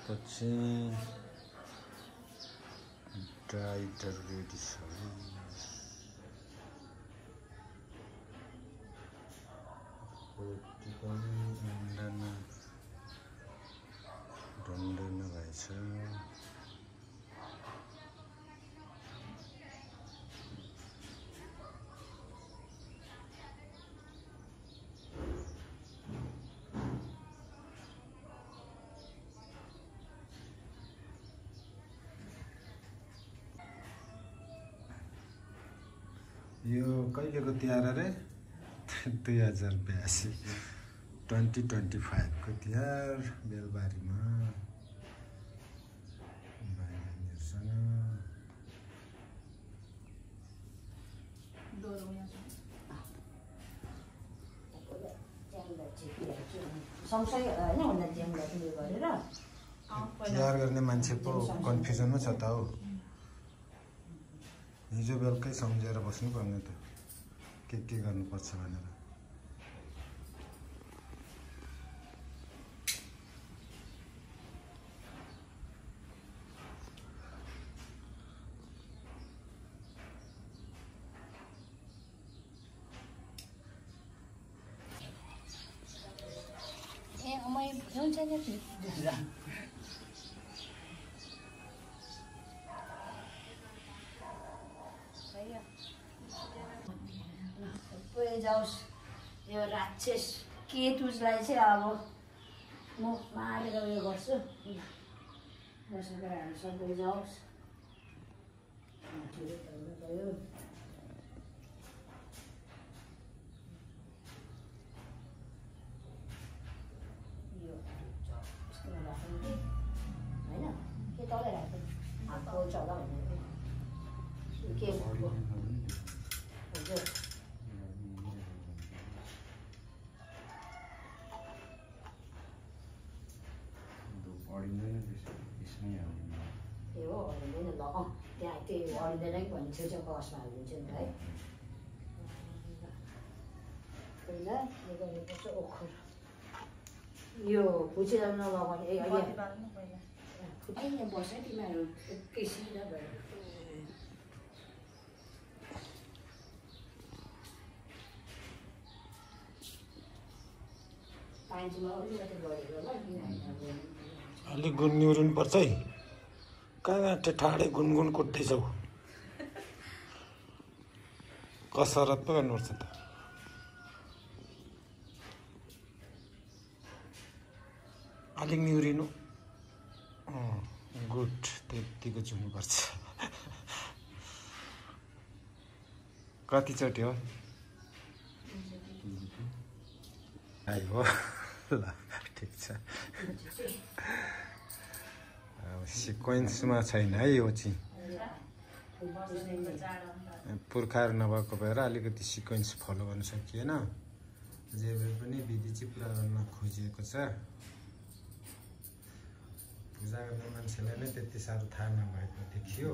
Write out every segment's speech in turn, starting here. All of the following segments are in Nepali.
पछि डाइटर रेडी छ रोटी पनि डन्डा नभएछ यो कहिलेको तिहार रे 2082 2025 को तिहार बेलबारीमा भाइबहिनीहरुसँग तिहार गर्ने मान्छे पो कन्फ्युजनमा छ त हौ हिजो बेलुकै सम्झेर बस्नु पर्ने त के गर्नुपर्छ भनेर जाओस् यो राक्षस केतुलाई चाहिँ अब म मारेर उयो गर्छु बसेर सबै जाओस् भयो यो यस्तो राख्नु कि हैन के तलै राख्नु हातको चला भन्ने के हो त्यहाँ त्यही अडिँदैन कि भन्ने छेउछाउ बसमा हालिदिन्छु नि है पहिला यो गर्नुपर्छ ओखर यो फुची नलगाउने फुटी बस्छ तिमीहरू एकैछिन भयो अलिक गुन निहुरिनु पर्छ है कहाँ ठाडै गुनगुन कुट्दैछौ कसरत पो गर्नुपर्छ त अलिक निहुरिनु गुड त्यतिको चुन्नुपर्छ कतिचोटि हो आयो ल ठिक छ सिक्वेन्समा छैन है यो चाहिँ पुर्खाहरू नभएको भएर अलिकति सिक्वेन्स फलो गर्न सकिएन जे भए पनि विधि चाहिँ पुरा गर्न खोजिएको छ पूजा गर्ने मान्छेलाई नै त्यति साह्रो थाहा नभएको देखियो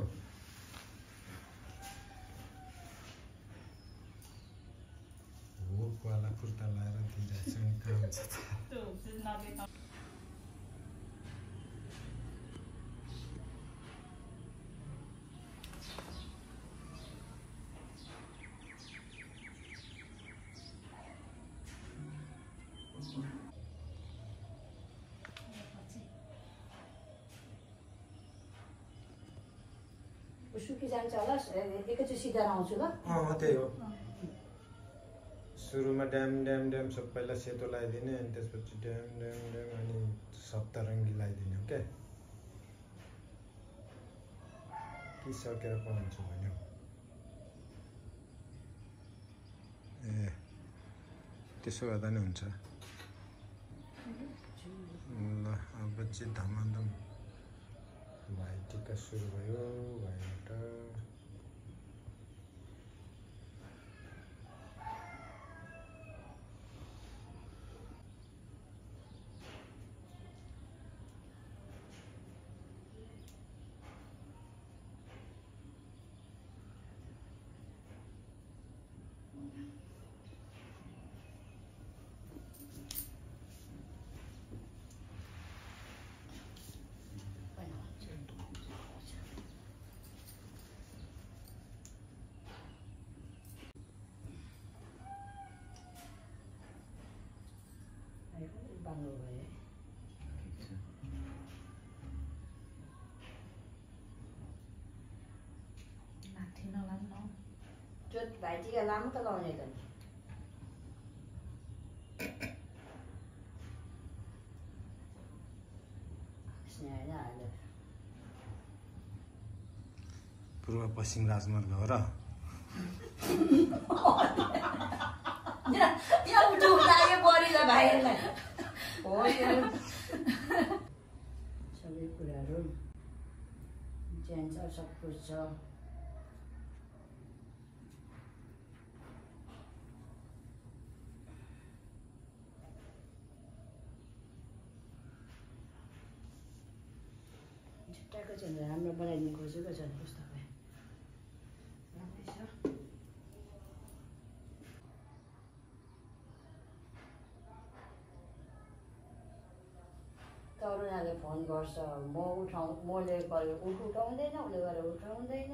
हुकवाला कुर्ता लगाएर दिइरहेको छ नि कहाँ हुन्छ त सुकी जान्छ होला एकैचोटि सिधा आउँछु ल त्यही हो सुरुमा ड्याम ड्याम ड्याम सबैलाई सेतो लगाइदिने अनि त्यसपछि ड्याम ड्याम ड्याम अनि सप्तरङ्गी लगाइदिने हो क्या कि सकेर पाउँछु भन्यो त्यसो गर्दा नि हुन्छ। ल अब चाहिँ धमाधम भाइटिका सुरु भयो। भाइबाट बाङ्गो भयो। माथि नलाग्नु त्यो भाइटिका लामो त लाउने त नि। स्नेह हाल्यो। पूर्व पश्चिम राजमार्ग हो र यहाँ उठ्नु लाग्यो बढीलाई भाइहरूलाई हो सबै कुराहरू जान्छ, सब कुछ छ। झुट्टाको चाहिँ राम्रो बनाइदिनु खोजेको छ नि पुस्तकलाई। राम्रै छ। तरुणाले फोन गर्छ, मैले गरेर उठाउँदैन, उसले गरेर उठाउँदैन।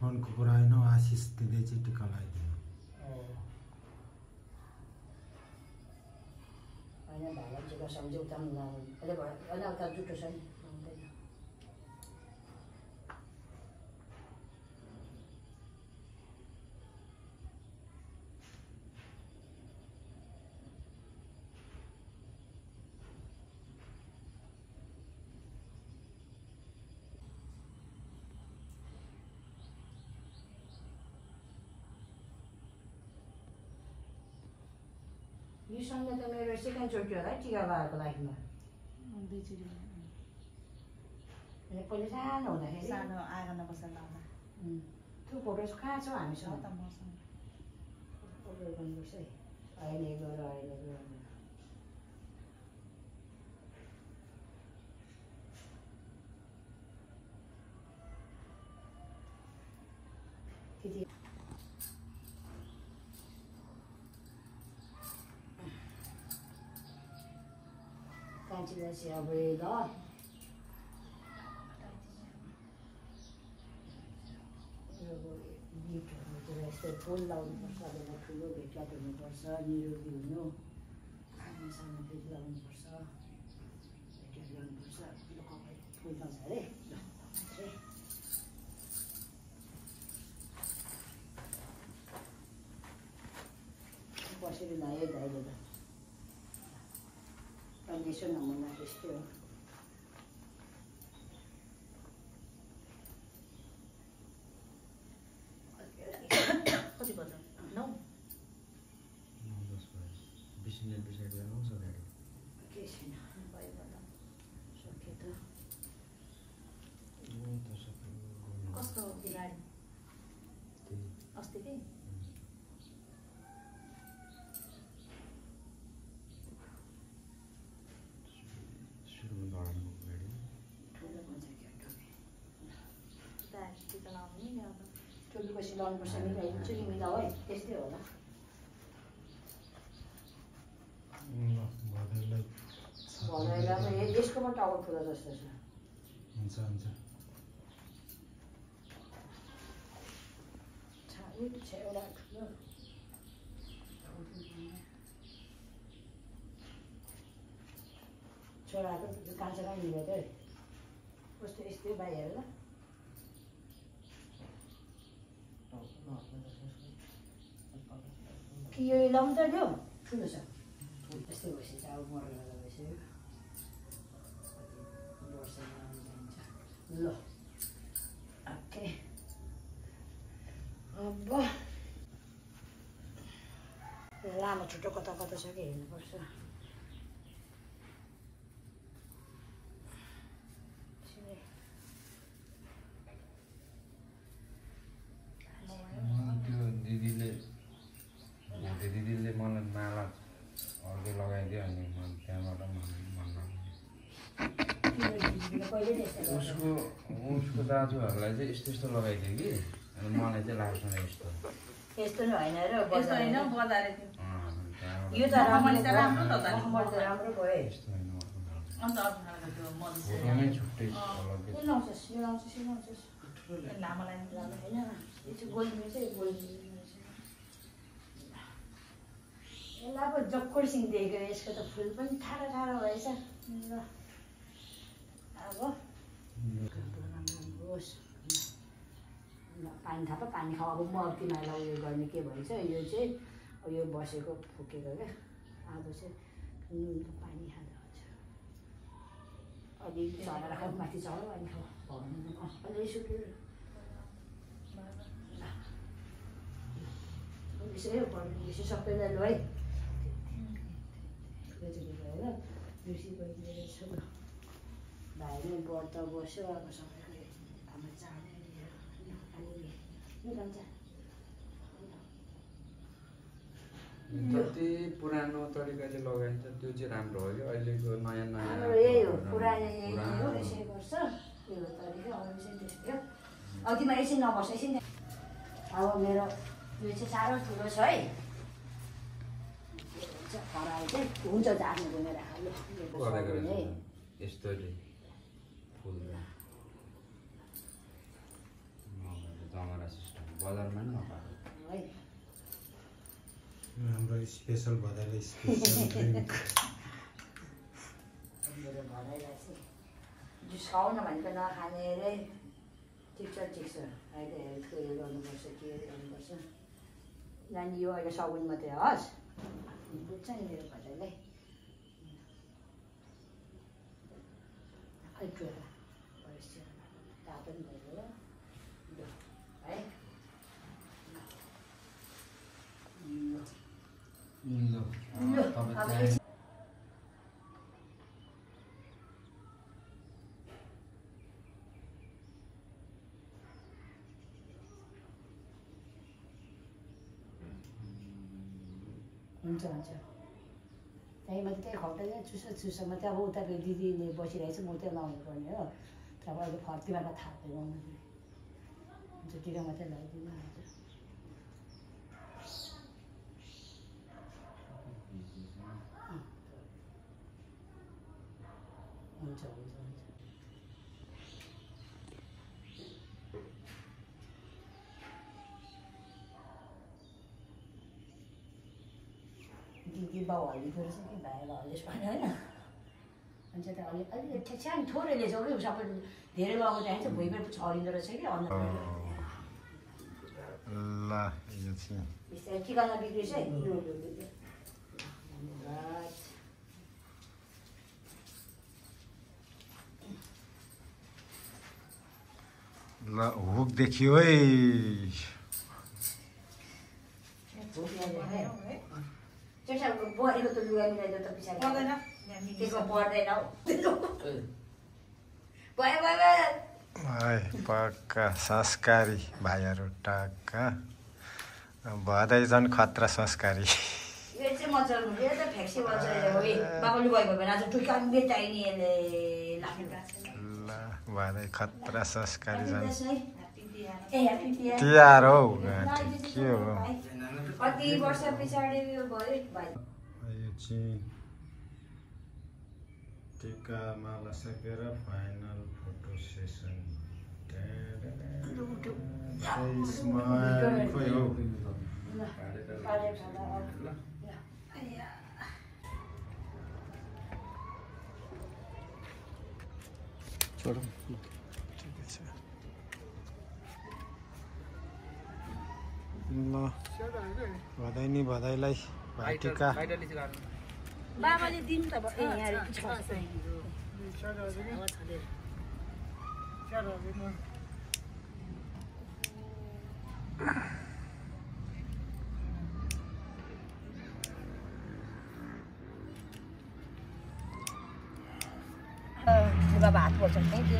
फोनको कुरा होइन, आशिष दिँदै चाहिँ टिका लगाइदिनु। होइन भाइलाई टिका सम्झि उता पनि लानु अहिले भयो, होइन उता जुठो छ नि आउँदैन। यो सँगै त मेरो सेकेन्डचोटि होला है टिका लगाएको लाइफमा। दुईचोटि पहिले सानो हुँदाखेरि सानो आँगन बसेर लाउँदा त्यो फोटो कहाँ छ छ हामीसँग? त मसँग। फोटो गर्नुपर्छ है। अहिले गर अहिले गर। त्यति कान्छीलाई चाहिँ अब ल गिफ्टहरूतिर यस्तो फुल लाउनुपर्छ, बेला ठुलो भेटघाट हुनुपर्छ, निरोगी हुनु, सानो सानो भेट लाउनुपर्छ, भेटघाट गर्नुपर्छ। ल कपाल फुल लाउँछ अरे ल बसेर लायो दाइले त यसो नमुना त्यस्तै हो। कति बज्यो? 9। 9-10 भयो। 20 मिनट पछाडि आउँछ गाडी। केही छैन भयो होला सक्यो त। कस्तो गाडी? त्यही अस्तिकै सुरुमा लडाएको गाडी। ठुलो हुन्छ क्या ठुलो। दार्जिलिङ टिका लाउनु नि अब ठुलोपछि लाउनुपर्छ, मिलाइदिन्छु नि मिलाऊ है, त्यस्तै होला। भदैलाई भएर अब यसको पो टावर ठुलो जस्तो छ। हुन्छ हुन्छ। छ एउटा ठुलो छोराको कान्छामा मिलेको है कस्तो यस्तै भाइ हेर ल। कि यो लाउनु त ल्याऊ ठुलो छ यस्तै भइसक्यो अब मरेर भइसक्यो वर्ष जान्छ ल। ओके अब लामो छुट्टो कता कता छ कि हेर्नुपर्छ। त्यो दिदीले मलाई माला अर्को लगाइदियो अनि म त्यहाँबाट उसको दाजुहरूलाई चाहिँ यस्तो यस्तो लगाइदियो कि अनि मलाई चाहिँ लास्टमा यस्तो यस्तो नि होइन र यस्तो होइन बजारे यो त राम्रो त राम्रो भयो। यस्तो होइन अन्त अर्को खालको त्यो मधुस फोटोमै छुट्टै अलग्गै यो लाउँछस् यो लाउँछस् यो लाउँछस् लामो लाइन होइन यो चाहिँ गोल्डन चाहिँ गोल्डन यसलाई अब जक्कोडसिङ देखेको यसको त फुल पनि ठाडो ठाडो रहेछ ल अब राम्रो होस् पानी थाप पानी खाऊ। अब म तिमीहरूलाई उयो गर्ने के भन्छ यो चाहिँ यो बसेको फुकेको क्या अब चाहिँ नुनको पानी खाँदा हुन्छ अलि चढाएर खाऊ माथि चढाऊ अनि खाऊ अलि सुक्यो यसो यसो सबैलाई ल है होइन बिर्सी बहिनी रहेछ भाइ नै व्रत बस्यो अब सबैको आमा चाड्ने जति पुरानो तरिकाले लगाइन्छ त्यो चाहिँ राम्रो हो कि अहिलेको नयाँ नयाँ यही हो पुरानो यही हो यसै गर्छ त्यो तरिका अरू चाहिँ त्यस्तै हो। अब तिमीहरू एकछिन नबस्छ एकछिन अब मेरो यो चाहिँ साह्रो ठुलो छ है खरायो चाहिँ हुन्छ आफ्नो घुमेर गरेको रहेछ यस्तोले फुल जमरा सिस्टम बजारमा पनि नपाएको है हाम्रो स्पेसल भदाइले स्पेसल ड्रिङ्क मेरो भनाइलाई चाहिँ जुस खाउन भनेको नखाने अरे ठिक छ अहिले हेल्थको उयो गर्नुपर्छ के गर्नुपर्छ नानी यो अहिले सगुन मात्रै होस् बुझ्छ नि मेरो भनाइलाई खै चोरा तातो पनि भयो है हुन्छ हुन्छ त्यहीँ मात्रै त्यही खप्दैन चुसो मात्रै अब उता दिदीले बसिरहेको छ म त्यहाँ लाउनु पर्ने हो तर अब अहिले फर्तीबाट थापेर आउँदाखेरि हुन्छ टिका मात्रै लगाइदिनु हुन्छ हुन्छ हुन्छ दिदी बाउ हल्लिँदो रहेछ कि भाइलाई हल्लिस भने होइन अनि चाहिँ अलि अलिक सानो थोरैले चाहिँ कि सबै धेरै लगाएको चाहिन्छ भुइँमै छरिँदो रहेछ कि अन्त ल यो चाहिँ बिस्तारै ठिकाना बिग्रिएछ है धन्यवाद ल हुक देखियो है बुहारीको त लुगा मिलाइदियो त पछाडि त्यसको पर्दैन हौ भयो भयो भयो है पक्का संस्कारी भाइहरू टक्का भदै झन् खतरा संस्कारी यो चाहिँ मजा हुन्छ यो त फ्लेक्सिबल छ हो बाबा लुगा भयो भने आज टुक्का बेटाइने यसले लाग्ने ल भदै खतरा संस्कारी झन् ए ह्याप्पी तिहार हौ के हो कति वर्ष पछाडि यो भयो भाइ यो चाहिँ टिका माला सकेर फाइनल फोटो सेसन स्माइल खोइ हौ छोडौँ ठिकै छ ल भदाइ नि भदाइलाई भाइटिका बाबाले दिनु त अब हात पोल्छन् थ्याङ्क यू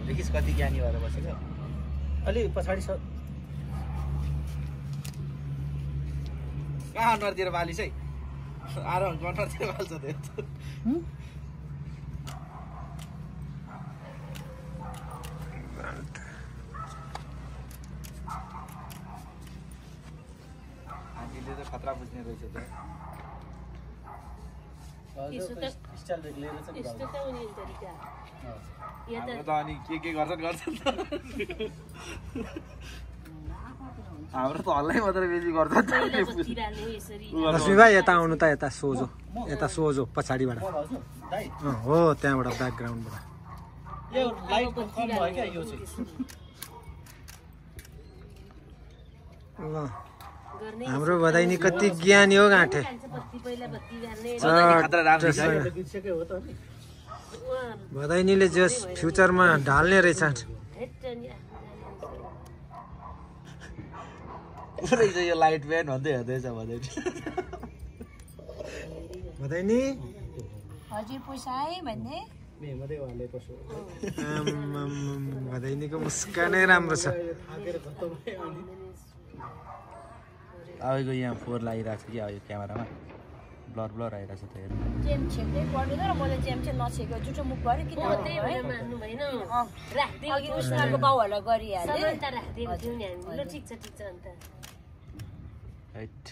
देखिस् कति ज्ञानी भएर बसेको अलि पछाडि छ कहाँ अनुहारतिर बालिस है आराम अनुहारतिर बाल्छ त्यो आन्टीले त खतरा बुझ्ने रहेछ त हाम्रो त अनि के गर्छन् हाम्रो त हल्लै मात्रै बेसी गर्छ लक्ष्मी भाइ यता आउनु त यता सोझो पछाडिबाट हो त्यहाँबाट ब्याकग्राउन्डबाट यो लाइट कम भयो क्या यो चाहिँ ल हाम्रो भदैनी कति ज्ञानी हो गाँठे भदैनीले जस फ्युचरमा ढाल्ने रहेछ यो लाइट ब्यान भन्दै हेर्दैछ भदैनी हजुर पुसाइ भन्ने भदैनीको मुस्कानै राम्रो छ अबको यहाँ फोहोर लागिरहेको छ कि अब यो क्यामेरामा ब्लर आइरहेको छ त हेर्नु जेम छेक्दै पर्दैन र मैले जेम चाहिँ नछेको जुठो मुख गऱ्यो किन मान्नु भएन अघि उसको बाउहरूलाई गरिहाल्यो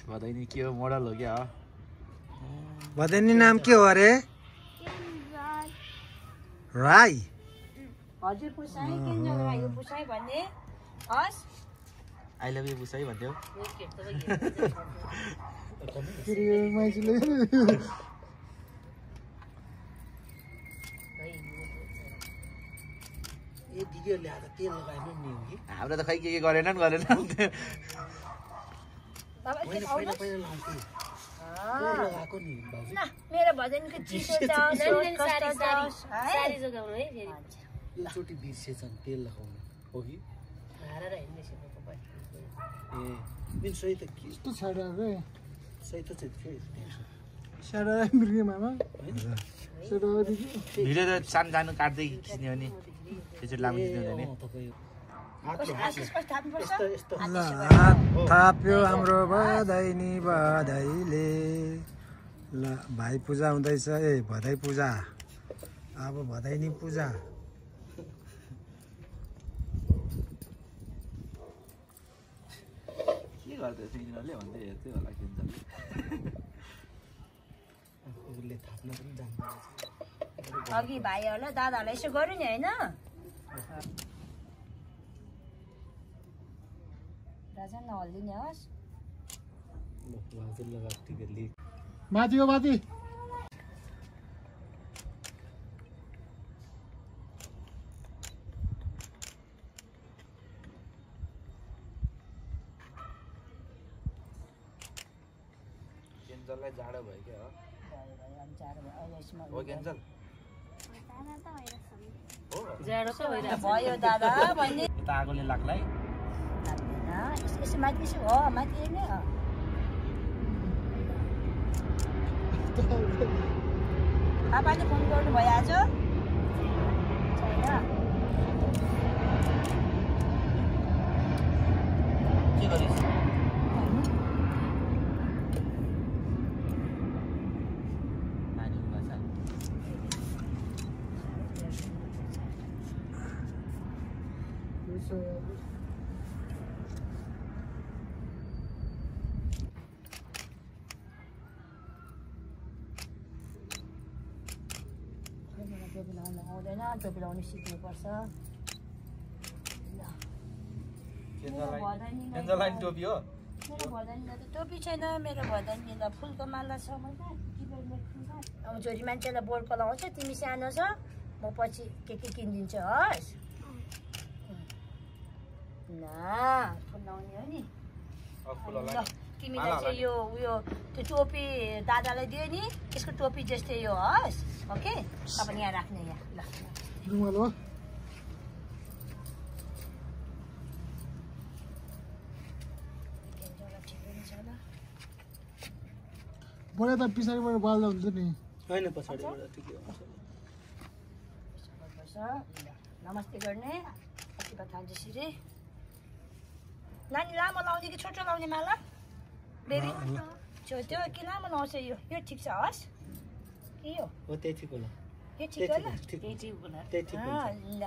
भदैनी के हो मोडल हो क्या भदैनी नाम के हो अरे राई हजुर पुसाइ किन यो पुसाइ भन्ने हस् आई लभ यु पुसाइ भन्थ्यौ हाम्रो त खै के गरेनन् मेरो भजनको चिसो सारी जोगाउनु है फेरि एकचोटि बिर्सेछन् तेल लगाउनु हो कि सही त के सही त भिडियो त सानो सानो काट्दै खिच्ने हो नि त्यो चाहिँ लामो खिच्ने हुँदैन थाप्यो हाम्रो बधाइनी बधाइले ल भाइ पूजा हुँदैछ ए भदै पूजा अब भदैनी पूजा के गर्दैछ यिनीहरूले भन्दै हेर्थ्यो होला किन्छले उसले थाप्न पनि जान्दैन अघि भाइहरूलाई दादाहरूलाई यसो गर्यो नि होइन राजा नहल्दिने होस् माथि हो माथि केन्जललाई जाडो भयो क्या हो केन्जल भयो दादा भन्ने यता आगोले लाग्लाई यसो माथि यसो हो माथि हेर्ने पापाले फोन गर्नु भयो आज छैन के गरिस् टोपी लगाउनु आउँदैन टोपी लगाउनु सिक्नुपर्छ केन्जललाई टोपी हो मेरो भदैनीलाई त टोपी छैन मेरो भदैनीलाई फुलको माला छ अब छोरी मान्छेलाई बोर्डको लगाउँछ तिमी सानो छ म पछि के किनिदिन्छु हस् ल फुल लगाउने हो नि ल तिमीलाई चाहिँ यो उयो त्यो टोपी दादालाई दियो नि यसको टोपी जस्तै यो हस् ओके तपाईँ यहाँ राख्ने यहाँ ल रुमाल हो ठिकै छ ल बडा त पछाडिबाट बाल्दा हुन्छ नि होइन पछाडिबाट ठिकै हुन्छ नमस्ते गर्ने आशीर्वाद थाल्छ यसरी नानी लामो लाउने कि छोटो लाउने माला बेबी छोटो कि लामो लाउँछ यो ठिक छ हस् के यो हो त्यही ठिक होला यो ठिक होला त्यही ठिक ल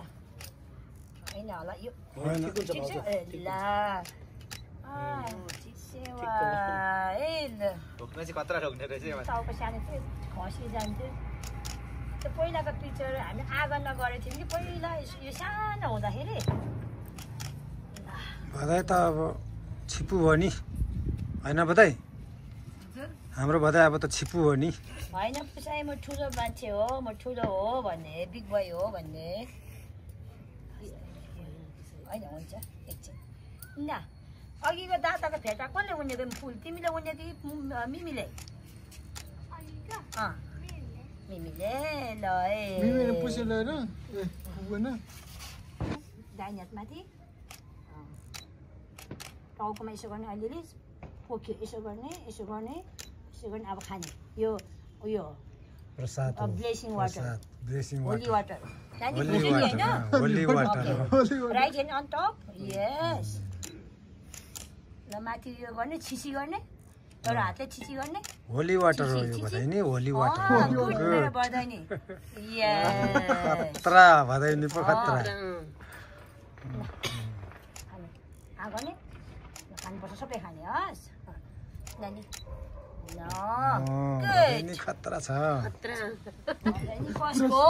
होइन होला यो ठिक हुन्छ ठिक छ ल ठिक छ ए ल ढोक्न चाहिँ खतरा ढोक्ने रहेछ टाउको सानो थियो खसी जान्थ्यो त्यो पहिलाको पिक्चर हामी आँगनमा गरेको थियौँ कि पहिला यो सानो हुँदाखेरि भदाई त अब छिपु हो नि होइन भदाई हाम्रो भदाई अब त छिपु हो नि होइन पुसाइ म ठुलो मान्छे हो म ठुलो हो भन्ने बिग बोय हो भन्ने होइन हुन्छ एकछिन ल अघिको दादाको फेटा कसले उनेको फुल तिमीले उने कि मिमीले मिमीले ल दाहिने हातमाथि टाउकोमा यसो गर्ने अलिअलि पोख्यो यसो गर्ने अब खाने यो उयो prasad blessing water blessing holy water holy water right hand on top यस ल माथि यो गर्ने छिसी गर्ने एउटा हातले छिसी गर्ने होली वाटर हो यो भदाई नि होली वाटर बढ्दैन खतरा भदाई नि पो खतरा गर्ने खानुपर्छ सबै खाने हस् नानी नि खतरा छ कसको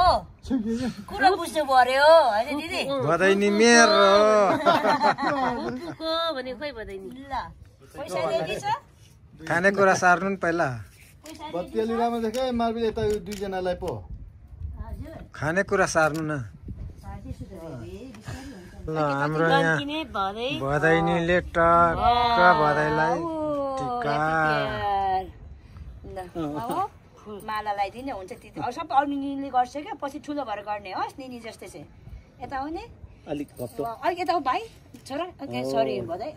कुरा बुझ्नु पर्यो होइन दिदी भदाई नि मेरो भने खोइ बधाई नि ल पैसा रेडी छ खानेकुरा सार्नु नि पहिला बत्तीले राम्रो देखे मार्बी यता यो दुईजनालाई पो खानेकुरा सार्नु न ल हाम्रो यहाँ भदाइनीले टक्क भदाइलाई टिका माला लगाइदिने हुन्छ त्यति सबै अरू निनीले गर्छ क्या पछि ठुलो भएर गर्ने होस् निनी जस्तै चाहिँ यता आउने अलिक घप्टो अलिक यता भाइ छोरा सरी भदाइ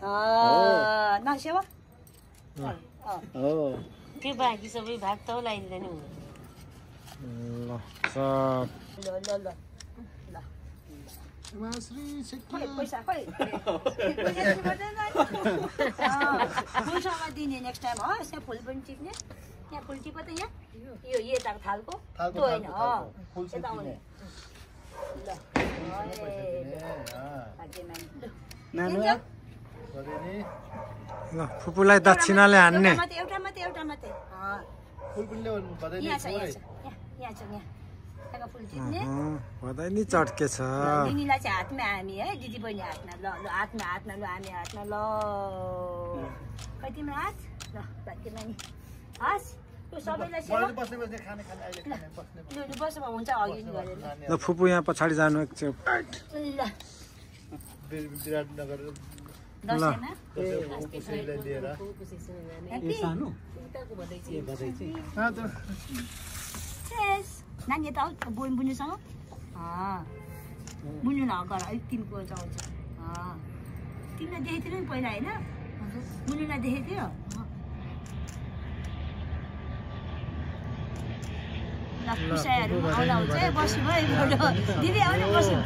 नसेवा त्यो बाँकी सबै भाग त लगाइदिँदैन ल सब ल ल ल पैसा खै फुलसँग दिने नेक्स्ट टाइम हस् यहाँ फुल पनि टिप्ने यहाँ फुल टिप त यहाँ यो यताको थालको त्यो होइन यता आउने ल फुपूलाई दक्षिणाले हान्ने एउटा मात्रै फुल पनि ल्याउनु भदै यहाँ छ यहाँ छ यहाँ फुल टिप्ने भदाइ नि चट्के छ दिदीलाई चाहिँ हातमा हामी है दिदी बहिनी हातमा ल ल हातमा ल हामी हातमा ल खै तिम्रो हात ल तिम्रो नि हस् त्यो सबैलाई बस्नु हुन्छ अघि गरेर ल फुपू यहाँ पछाडि जानु एकचोट ल विराटनगर दसैँमा कसैलाई लिएर नानी यता आऊ बुन्नुसँग बुन्नु नगर अलिक तिमीको चाउँछ तिमीलाई देखेको थियो नि पहिला होइन बुन्नुलाई देखेको थियो ल पुसाइहरू आउँदा हुन्छ है बस्नु भयो दिदी आउनु बस्नु